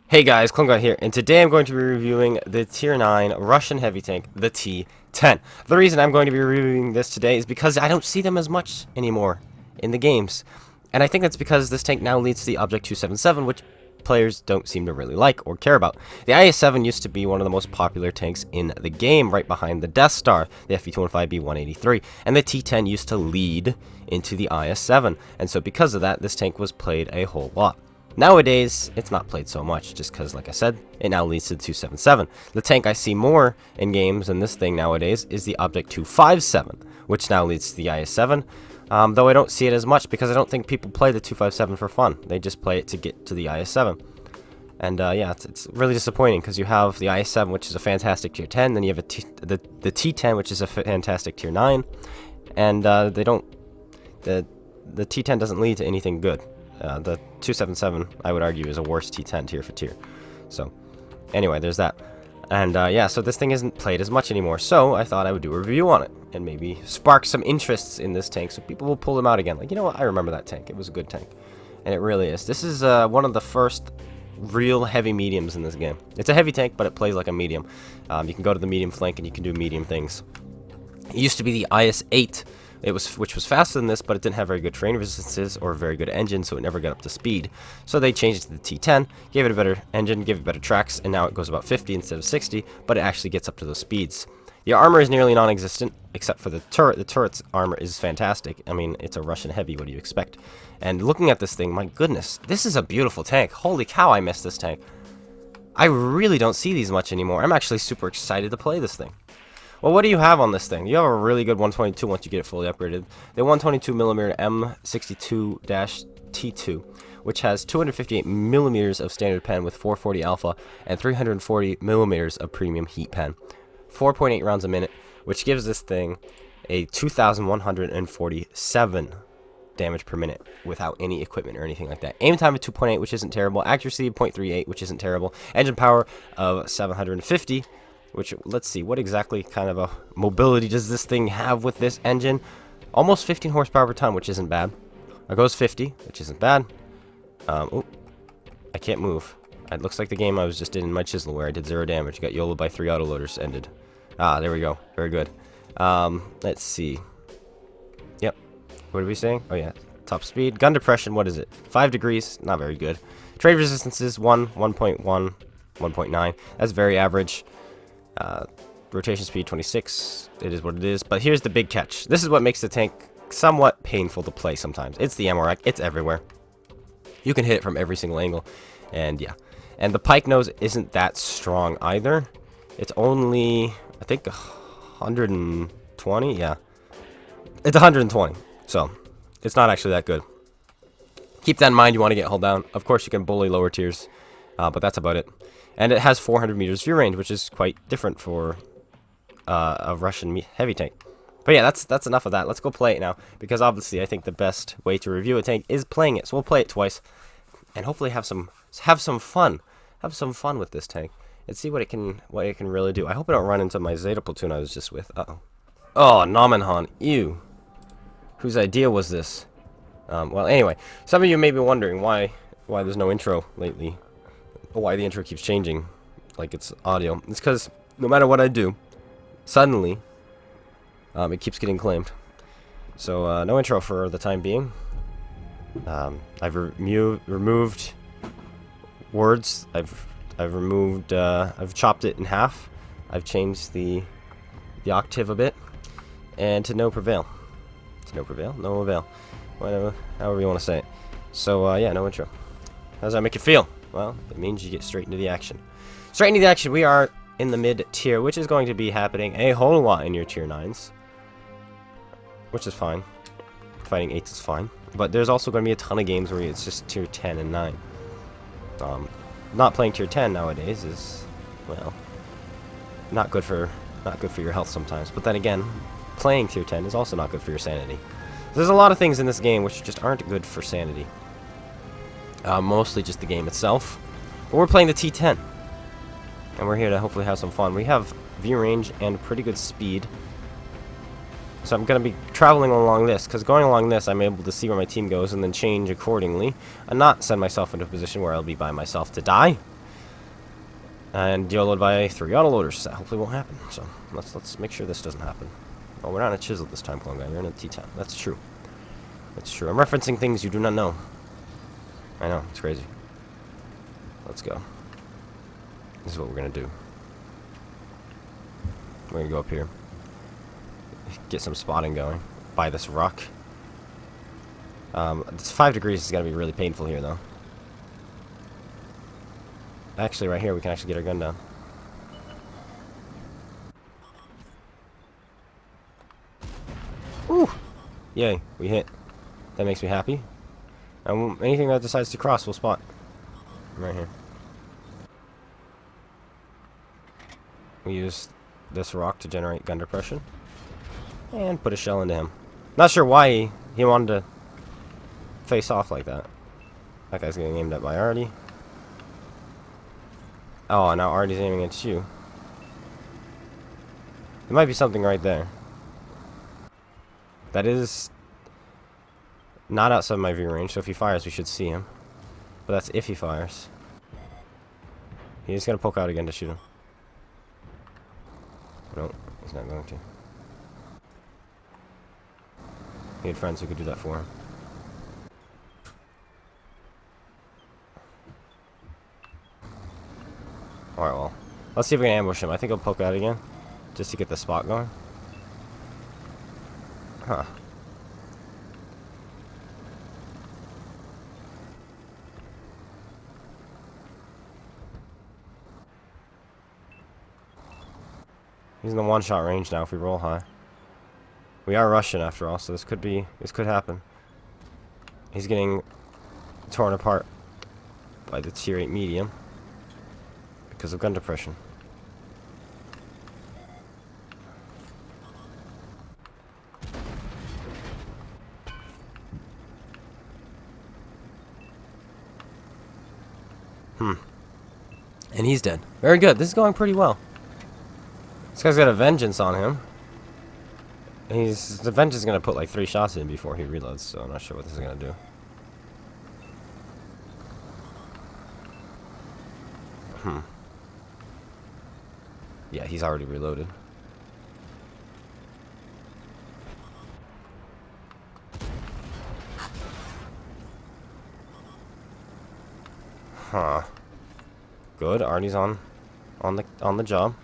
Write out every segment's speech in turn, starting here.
Hey guys, Klungot here, and today I'm going to be reviewing the Tier 9 Russian heavy tank, the T-10. The reason I'm going to be reviewing this today is because I don't see them as much anymore in the games. And I think that's because this tank now leads to the Object 277, which players don't seem to really like or care about. The IS-7 used to be one of the most popular tanks in the game, right behind the Death Star, the FV-215B-183, and the T-10 used to lead into the IS-7, and so because of that, this tank was played a whole lot. Nowadays, it's not played so much, just because, like I said, it now leads to the 277. The tank I see more in games than this thing nowadays is the Object 257, which now leads to the IS-7, though I don't see it as much because I don't think people play the 257 for fun. They just play it to get to the IS-7. And yeah, it's really disappointing because you have the IS-7, which is a fantastic Tier 10, then you have the T-10, which is a fantastic Tier 9, and the T-10 doesn't lead to anything good. The 277, I would argue, is a worse T10 tier for tier. So, anyway, there's that. And, yeah, so this thing isn't played as much anymore, so I thought I would do a review on it, and maybe spark some interests in this tank so people will pull them out again. Like, you know what, I remember that tank. It was a good tank. And it really is. This is one of the first real heavy mediums in this game. It's a heavy tank, but it plays like a medium. You can go to the medium flank, and you can do medium things. It used to be the IS-8, which was faster than this, but it didn't have very good terrain resistances or a very good engine, so it never got up to speed. So they changed it to the T10, gave it a better engine, gave it better tracks, and now it goes about 50 instead of 60, but it actually gets up to those speeds. The armor is nearly non-existent, except for the turret. The turret's armor is fantastic. I mean, it's a Russian heavy, what do you expect? And looking at this thing, my goodness, this is a beautiful tank. Holy cow, I miss this tank. I really don't see these much anymore. I'm actually super excited to play this thing. Well, what do you have on this thing? You have a really good 122 once you get it fully upgraded. The 122mm M62-T2, which has 258mm of standard pen with 440 alpha and 340mm of premium heat pen. 4.8 rounds a minute, which gives this thing a 2,147 damage per minute without any equipment or anything like that. Aim time of 2.8, which isn't terrible. Accuracy of 0.38, which isn't terrible. Engine power of 750. Which, let's see, what exactly kind of a mobility does this thing have with this engine? Almost 15 horsepower per ton, which isn't bad. It goes 50, which isn't bad. Oh, I can't move. It looks like the game I was just in my chisel where I did 0 damage. Got YOLO by 3 autoloaders ended. Ah, there we go. Very good. Let's see. Yep. What are we saying? Oh, yeah. Top speed. Gun depression, what is it? 5 degrees. Not very good. Trade resistances, 1, 1.1, 1.9. That's very average. Rotation speed 26, it is what it is, but here's the big catch. This is what makes the tank somewhat painful to play sometimes. It's the ammo rack, it's everywhere. You can hit it from every single angle, and yeah. And the pike nose isn't that strong either. It's only, I think, 120, yeah. It's 120, so it's not actually that good. Keep that in mind, you want to get hull down. Of course, you can bully lower tiers, but that's about it. And it has 400 meters view range, which is quite different for a Russian heavy tank. But yeah, that's enough of that. Let's go play it now, because obviously I think the best way to review a tank is playing it. So we'll play it twice, and hopefully have some fun. Have some fun with this tank, and see what it can really do. I hope I don't run into my Zeta platoon I was just with. Uh-oh. Oh, Nomenhan, ew. Whose idea was this? Well, anyway, some of you may be wondering why there's no intro lately. Why the intro keeps changing like it's audio. It's because no matter what I do, suddenly it keeps getting claimed. So no intro for the time being. I've removed words. I've removed I've chopped it in half. I've changed the octave a bit, and to no prevail. No avail. Whatever, however you want to say it. So yeah, no intro. How does that make you feel? Well, it means you get straight into the action. Straight into the action, we are in the mid-tier, which is going to be happening a whole lot in your Tier 9s. Which is fine. Fighting 8s is fine. But there's also going to be a ton of games where it's just Tier 10 and 9. Not playing Tier 10 nowadays is, well, not good for your health sometimes. But then again, playing Tier 10 is also not good for your sanity. There's a lot of things in this game which just aren't good for sanity. Mostly just the game itself. But we're playing the T-10. And we're here to hopefully have some fun. We have view range and pretty good speed. So I'm going to be traveling along this, because going along this, I'm able to see where my team goes and then change accordingly, and not send myself into a position where I'll be by myself to die. And YOLO'd by 3 autoloaders. That hopefully won't happen. So let's make sure this doesn't happen. Oh, we're not in a chisel this time, clone guy. You're in a T-10. That's true. That's true. I'm referencing things you do not know. I know. It's crazy. Let's go. This is what we're going to do. We're going to go up here. Get some spotting going. By this rock. It's 5 degrees. It's going to be really painful here, though. Actually, right here, we can actually get our gun down. Woo! Yay, we hit. That makes me happy. And anything that decides to cross, we'll spot. Right here. We use this rock to generate gun depression. And put a shell into him. Not sure why he wanted to face off like that. That guy's getting aimed at by Artie. Oh, now Artie's aiming at you. There might be something right there. That is not outside my view range, so if he fires, we should see him. But that's if he fires. He's gonna poke out again to shoot him. Nope, he's not going to. He had friends who could do that for him. Alright, well. Let's see if we can ambush him. I think he'll poke out again. Just to get the spot going. Huh. He's in the one-shot range now if we roll high. We are Russian after all, so this could happen. He's getting torn apart by the tier 8 medium because of gun depression. And he's dead. Very good. This is going pretty well. This guy's got a vengeance on him. The vengeance is gonna put like 3 shots in before he reloads, so I'm not sure what this is gonna do. Yeah, he's already reloaded. Huh. Good. Artie's on the job.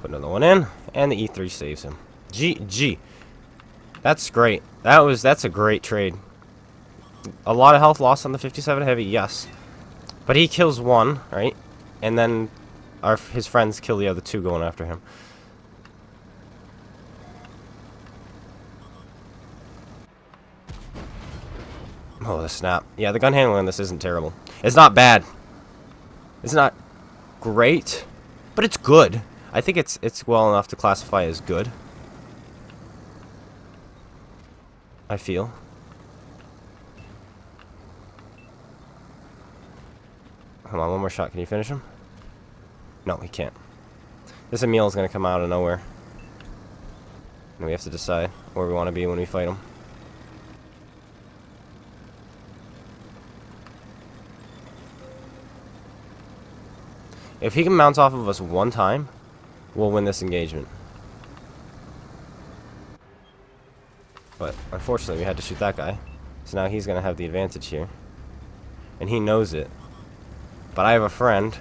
Put another one in, and the E3 saves him. GG. That's great. That's a great trade. A lot of health loss on the 57 heavy, yes. But he kills one, right? And then his friends kill the other 2 going after him. Oh, the snap. Yeah, the gun handling on this isn't terrible. It's not bad. It's not great, but it's good. I think it's well enough to classify as good. I feel. Hold on, one more shot. Can you finish him? No, he can't. This Emil is going to come out of nowhere. And we have to decide where we want to be when we fight him. If he can mount off of us one time, we'll win this engagement. But unfortunately, we had to shoot that guy. So now he's going to have the advantage here. And he knows it. But I have a friend.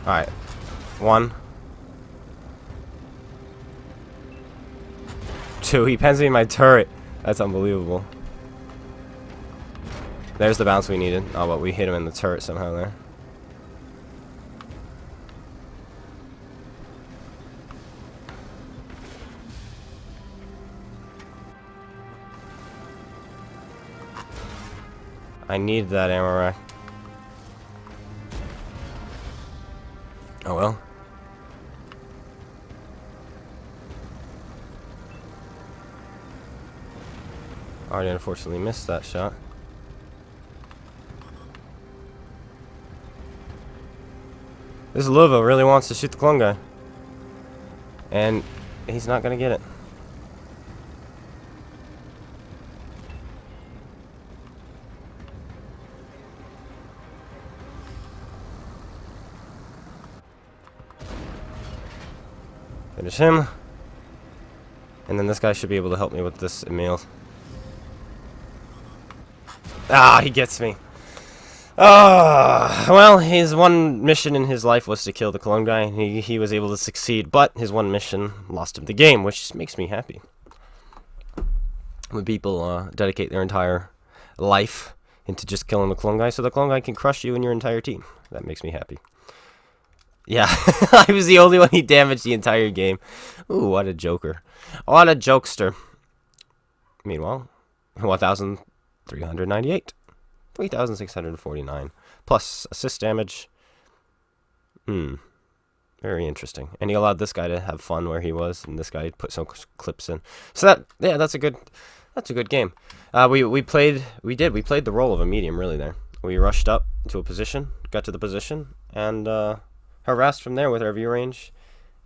Alright. 1. 2. He pens me in my turret. That's unbelievable. There's the bounce we needed. Oh, but we hit him in the turret somehow there. I need that ammo rack. Oh well. Already unfortunately missed that shot. This Luva really wants to shoot the clone guy. And he's not gonna get it. Finish him. And then this guy should be able to help me with this Emil. Ah, he gets me. Ah, well, his one mission in his life was to kill the clone guy, and he was able to succeed, but his one mission lost him the game, which makes me happy. When people dedicate their entire life into just killing the clone guy, so the clone guy can crush you and your entire team. That makes me happy. Yeah, I was the only one he damaged the entire game. Ooh, what a joker. What a jokester. Meanwhile, 1,398. 3,649. Plus assist damage. Very interesting. And he allowed this guy to have fun where he was, and this guy put some clips in. So that's a good game. We played the role of a medium really there. We rushed up to a position, got to the position, and harassed from there with our view range,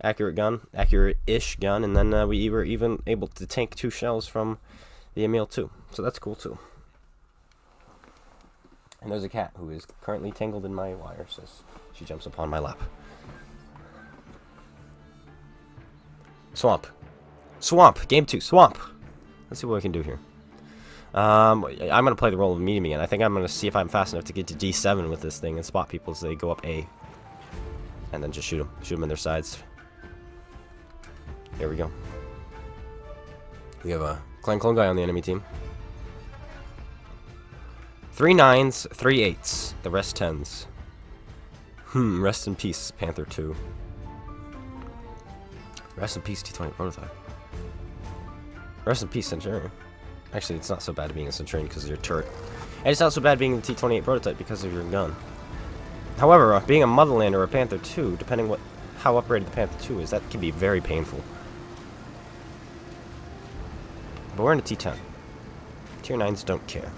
accurate-ish gun, and then we were even able to tank 2 shells from the Emil too. So that's cool too. And there's a cat who is currently tangled in my wires as she jumps upon my lap. Swamp. Game 2. Swamp. Let's see what we can do here. I'm going to play the role of medium again. I think I'm going to see if I'm fast enough to get to D7 with this thing and spot people as they go up A. And then just shoot them. Shoot them in their sides. Here we go. We have a clone guy on the enemy team. 3 9s, 3 8s. The rest 10s. Rest in peace, Panther 2. Rest in peace, T-20 prototype. Rest in peace, Centurion. Actually, it's not so bad being a Centurion because of your turret. And it's not so bad being the T-28 prototype because of your gun. However, being a Motherlander or a Panther 2, depending how upgraded the Panther 2 is, that can be very painful. But we're in a T-10. Tier 9s don't care.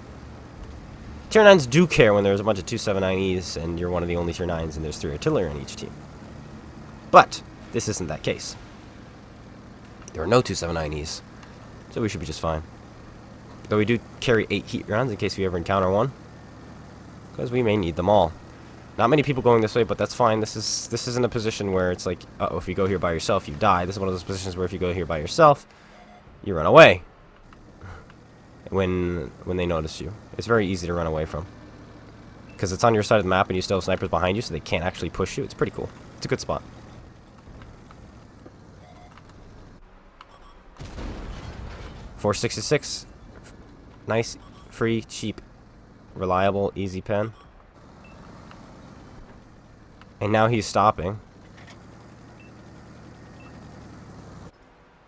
Tier 9s do care when there's a bunch of 279Es and you're one of the only Tier 9s and there's 3 artillery on each team. But this isn't that case. There are no 279Es, so we should be just fine. Though we do carry 8 heat rounds in case we ever encounter one, because we may need them all. Not many people going this way, but that's fine. This isn't a position where it's like, uh-oh, if you go here by yourself, you die. This is one of those positions where if you go here by yourself, you run away. When they notice you. It's very easy to run away from. Because it's on your side of the map and you still have snipers behind you, so they can't actually push you. It's pretty cool. It's a good spot. .466. Nice, free, cheap, reliable, easy pen. And now he's stopping.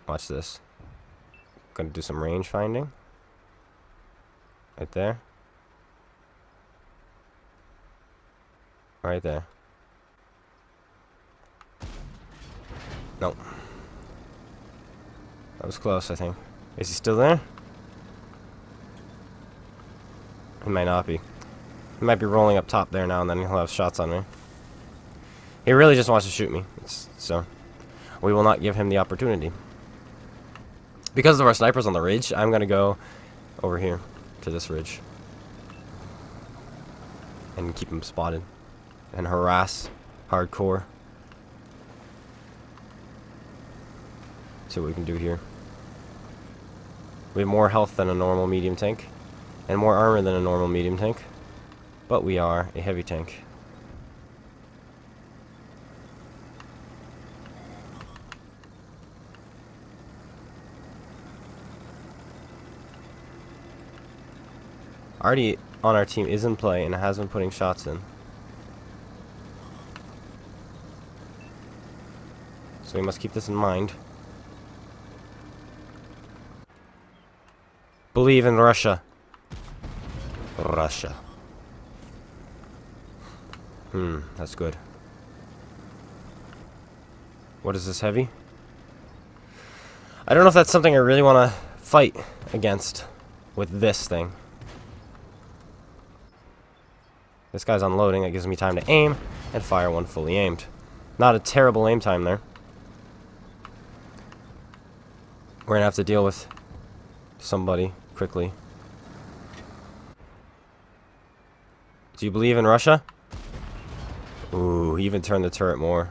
Watch this. Gonna do some range finding. Right there. Right there. Nope. That was close, I think. Is he still there? He might not be. He might be rolling up top there now, and then he'll have shots on me. He really just wants to shoot me. So, we will not give him the opportunity. Because of our snipers on the ridge, I'm going to go over here to this ridge. And keep him spotted. And harass hardcore. See what we can do here. We have more health than a normal medium tank. And more armor than a normal medium tank. But we are a heavy tank. Already on our team is in play and has been putting shots in. So we must keep this in mind. Believe in Russia. Russia. That's good. What is this, heavy? I don't know if that's something I really want to fight against with this thing. This guy's unloading. That gives me time to aim and fire one fully aimed. Not a terrible aim time there. We're gonna have to deal with somebody quickly. Do you believe in Russia? Ooh, he even turned the turret more.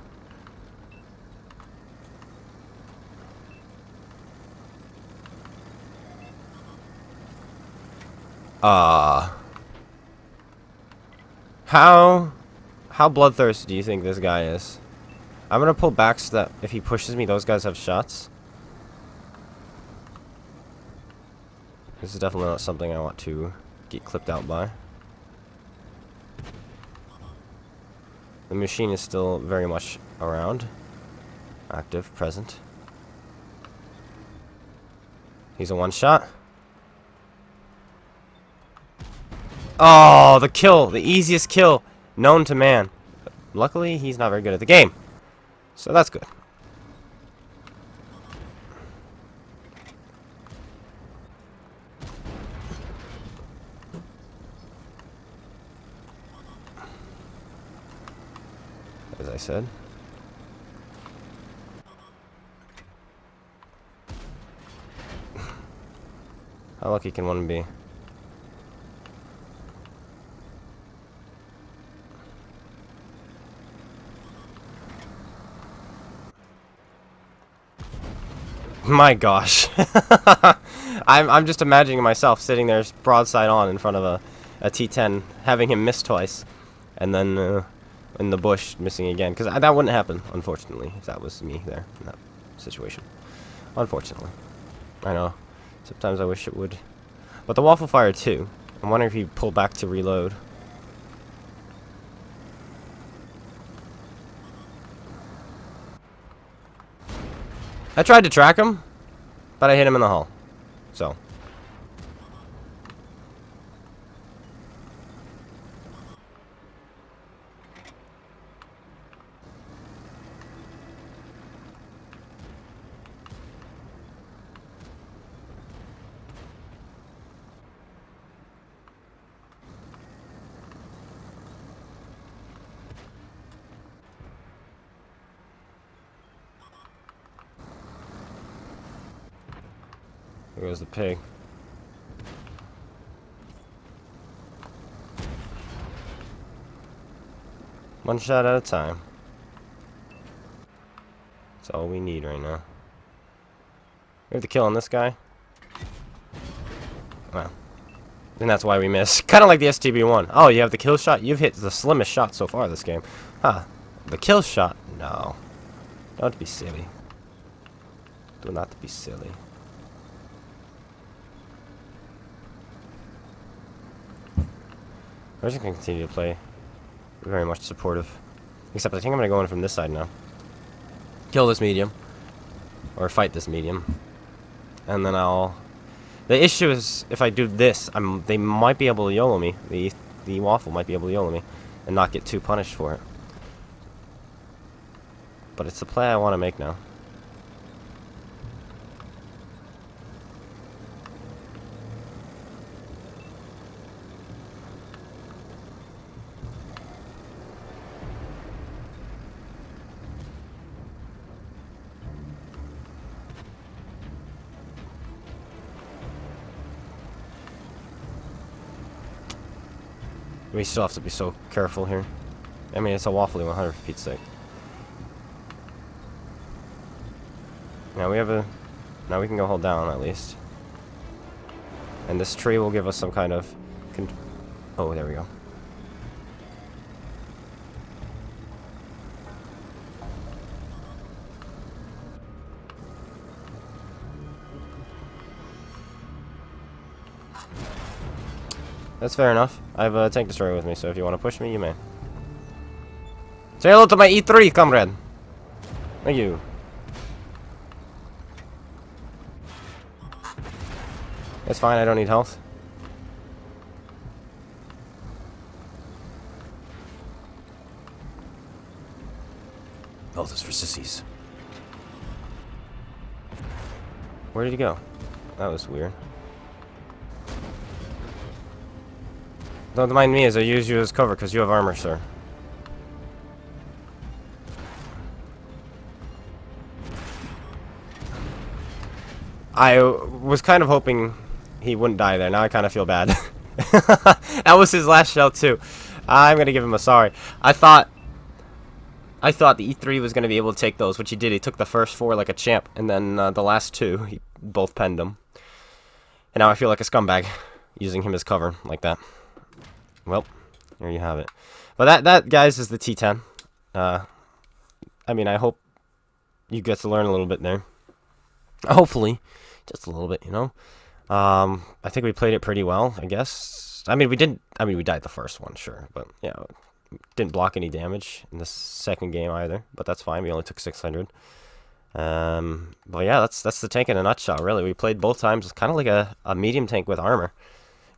How bloodthirsty do you think this guy is? I'm gonna pull back so that if he pushes me, those guys have shots. This is definitely not something I want to get clipped out by. The machine is still very much around. Active, present. He's a one-shot. Oh, the kill! The easiest kill known to man. Luckily, he's not very good at the game. So that's good. As I said. How lucky can one be? My gosh. I'm just imagining myself sitting there broadside on in front of a T-10, having him miss twice, and then in the bush missing again. Because that wouldn't happen, unfortunately, if that was me there in that situation. Unfortunately. I know. Sometimes I wish it would. But the waffle fire too. I'm wondering if he pulled back to reload. I tried to track him, but I hit him in the hull. So. There goes the pig. One shot at a time. That's all we need right now. We have the kill on this guy. Well, and that's why we miss. Kind of like the STB-1. Oh, you have the kill shot? You've hit the slimmest shot so far this game. Huh. The kill shot? No. Don't be silly. Do not be silly. We're just going to continue to play very much supportive. Except I think I'm going to go in from this side now. Kill this medium. Or fight this medium. And then I'll... The issue is, if I do this, they might be able to YOLO me. The waffle might be able to YOLO me. And not get too punished for it. But it's the play I want to make now. We still have to be so careful here. I mean, it's a waffly 100 for Pete's sake. Now we have a... Now we can go hold down, at least. And this tree will give us some kind of... Oh, there we go. That's fair enough. I have a tank destroyer with me, so if you want to push me, you may. Say hello to my E3, comrade! Thank you. It's fine, I don't need health. Health is for sissies. Where did he go? That was weird. Don't mind me as I use you as cover, because you have armor, sir. I was kind of hoping he wouldn't die there. Now I kind of feel bad. That was his last shell too. I'm gonna give him a sorry. I thought the E3 was gonna be able to take those, which he did. He took the first 4 like a champ, and then the last 2, he both penned them. And now I feel like a scumbag using him as cover like that. Well, there you have it. But that guys is the T-10. I mean, I hope you get to learn a little bit there. Hopefully, just a little bit, you know. I think we played it pretty well, I guess. I mean, we didn't. I mean, we died the first one, sure, but yeah, didn't block any damage in the second game either. But that's fine. We only took 600. But yeah, that's the tank in a nutshell. Really, we played both times kind of like a medium tank with armor,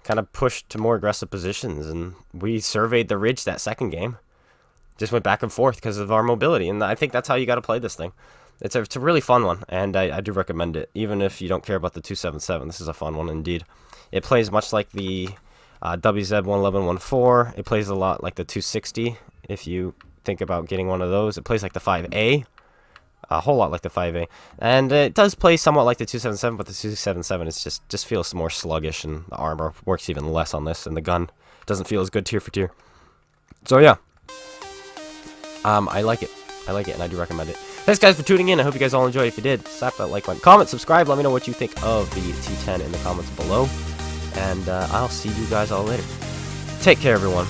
kind of pushed to more aggressive positions, and we surveyed the ridge that second game. Just went back and forth because of our mobility, and I think that's how you got to play this thing. It's a really fun one, and I do recommend it, even if you don't care about the 277. This is a fun one indeed. It plays much like the WZ-111-14. It plays a lot like the 260, if you think about getting one of those. It plays like the 5A, a whole lot like the 5A. And it does play somewhat like the 277, but the 277 is just feels more sluggish, and the armor works even less on this, and the gun doesn't feel as good tier for tier. So yeah, I like it. I like it, and I do recommend it. Thanks, guys, for tuning in. I hope you guys all enjoyed. If you did, slap that like button. Comment, subscribe. Let me know what you think of the T-10 in the comments below. And I'll see you guys all later. Take care, everyone,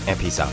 and peace out.